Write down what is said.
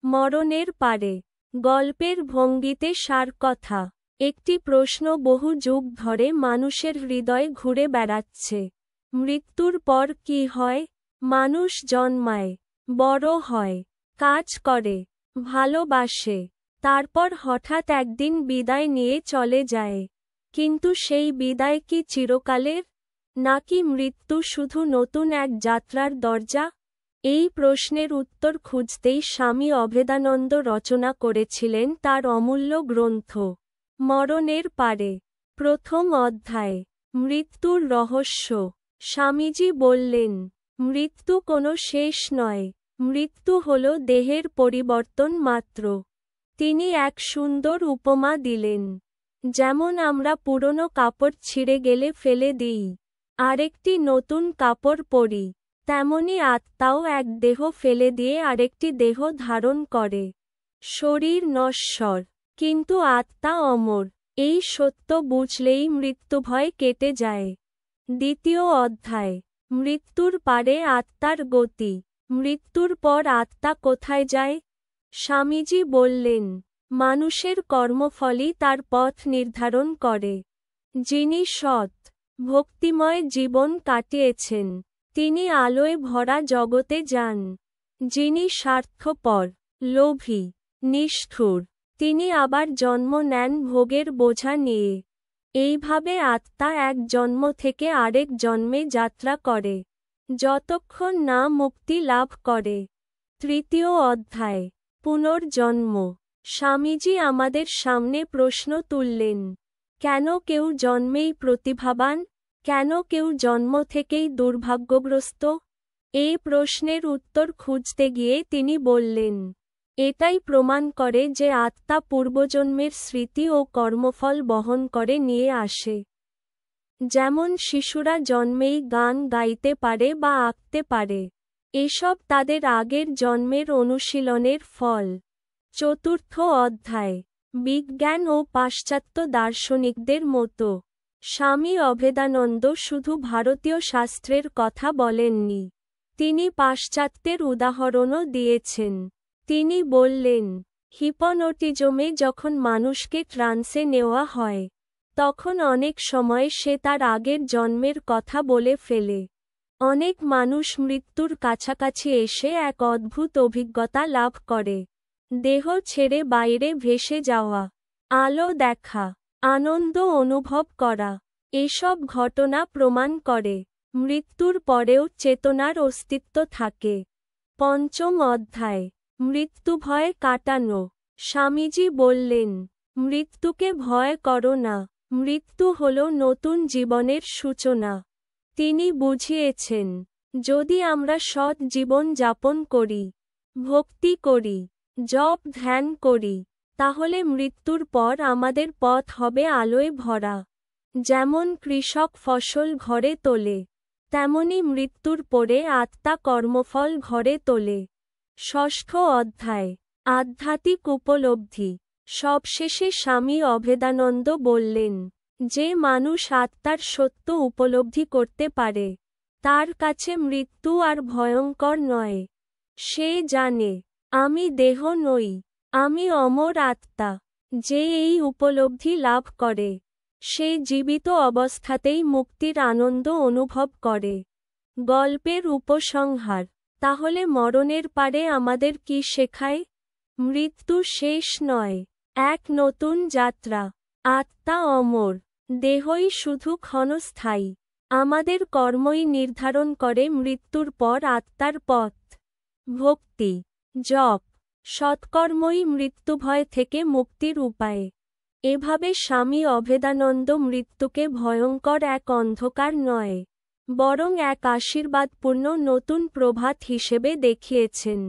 মরণের পারে। গল্পের ভঙ্গিতে সারকথা। একটি প্রশ্ন বহু যুগ ধরে মানুষের হৃদয়ে ঘুরে বেড়াচ্ছে। মৃত্যুর পর কি হয়? মানুষ জন্মায়, বড় হয়, কাজ করে, ভালোবাসে, তারপর হঠাৎ একদিন বিদায় নিয়ে চলে যায়। কিন্তু সেই বিদায় কি চিরকালের? নাকি মৃত্যু শুধু নতুন এক যাত্রার দরজা? এই প্রশ্নের উত্তর খুঁজতেই স্বামী অভেদানন্দ রচনা করেছিলেন তার অমূল্য গ্রন্থ মরণের পারে। প্রথম অধ্যায়, মৃত্যুর রহস্য। স্বামীজি বললেন, মৃত্যু কোনো শেষ নয়, মৃত্যু হল দেহের পরিবর্তন মাত্র। তিনি এক সুন্দর উপমা দিলেন। যেমন আমরা পুরনো কাপড় ছিঁড়ে গেলে ফেলে দিই, আরেকটি নতুন কাপড় পরি, তেমনি আত্মাও এক দেহ ফেলে দিয়ে আরেকটি দেহ ধারণ করে। শরীর নশ্বর, কিন্তু আত্মা অমর। এই সত্য বুঝলেই মৃত্যুভয় কেটে যায়। দ্বিতীয় অধ্যায়, মৃত্যুর পারে আত্মার গতি। মৃত্যুর পর আত্মা কোথায় যায়? স্বামীজি বললেন, মানুষের কর্মফলই তার পথ নির্ধারণ করে। যিনি সৎ, ভক্তিময় জীবন কাটিয়েছেন, তিনি আলোয় ভরা জগতে যান। যিনি স্বার্থপর, লোভী, নিষ্ঠুর, তিনি আবার জন্ম নেন ভোগের বোঝা নিয়ে। এইভাবে আত্মা এক জন্ম থেকে আরেক জন্মে যাত্রা করে, যতক্ষণ না মুক্তি লাভ করে। তৃতীয় অধ্যায়, পুনর্জন্ম। স্বামীজি আমাদের সামনে প্রশ্ন তুললেন, কেন কেউ জন্মেই প্রতিভাবান? কেন কেউ জন্ম থেকেই দুর্ভাগ্যগ্রস্ত? এই প্রশ্নের উত্তর খুঁজতে গিয়ে তিনি বললেন, এটাই প্রমাণ করে যে আত্মা পূর্বজন্মের স্মৃতি ও কর্মফল বহন করে নিয়ে আসে। যেমন শিশুরা জন্মেই গান গাইতে পারে বা আঁকতে পারে, এসব তাদের আগের জন্মের অনুশীলনের ফল। চতুর্থ অধ্যায়, বিজ্ঞান ও পাশ্চাত্য দার্শনিকদের মতো। স্বামী অভেদানন্দ শুধু ভারতীয় শাস্ত্রের কথা বলেননি, তিনি পাশ্চাত্যের উদাহরণও দিয়েছেন। তিনি বললেন, হিপনোটিজমে যখন মানুষকে ট্রান্সে নেওয়া হয়, তখন অনেক সময় সে তার আগের জন্মের কথা বলে ফেলে। অনেক মানুষ মৃত্যুর কাছাকাছি এসে এক অদ্ভুত অভিজ্ঞতা লাভ করে। দেহ ছেড়ে বাইরে ভেসে যাওয়া, আলো দেখা, আনন্দ অনুভব করা। এসব ঘটনা প্রমাণ করে, মৃত্যুর পরেও চেতনার অস্তিত্ব থাকে। পঞ্চম অধ্যায়, মৃত্যু ভয় কাটানো। স্বামীজি বললেন, মৃত্যুকে ভয় করো না, মৃত্যু হল নতুন জীবনের সূচনা। তিনি বুঝিয়েছেন, যদি আমরা সৎ জীবন যাপন করি, ভক্তি করি, জপ ধ্যান করি, তাহলে মৃত্যুর পর আমাদের পথ হবে আলোয় ভরা। যেমন কৃষক ফসল ঘরে তোলে, তেমনি মৃত্যুর পরে আত্মা কর্মফল ঘরে তোলে। ষষ্ঠ অধ্যায়, আধ্যাত্মিক উপলব্ধি। সবশেষে স্বামী অভেদানন্দ বললেন, যে মানুষ আত্মার সত্য উপলব্ধি করতে পারে, তার কাছে মৃত্যু আর ভয়ঙ্কর নয়। সে জানে, আমি দেহ নই, আমি অমর আত্মা। যে এই উপলব্ধি লাভ করে, সে জীবিত অবস্থাতেই মুক্তির আনন্দ অনুভব করে। গল্পের উপসংহার। তাহলে মরণের পারে আমাদের কি শেখায়? মৃত্যু শেষ নয়, এক নতুন যাত্রা। আত্মা অমর, দেহই শুধু ক্ষণস্থায়ী। আমাদের কর্মই নির্ধারণ করে মৃত্যুর পর আত্মার পথ। ভক্তি, জপ, সৎকর্মই মৃত্যুভয় থেকে মুক্তির উপায়। এভাবে স্বামী অভেদানন্দ মৃত্যুকে ভয়ঙ্কর এক অন্ধকার নয়, বরং এক আশীর্বাদপূর্ণ নতুন প্রভাত হিসেবে দেখিয়েছেন।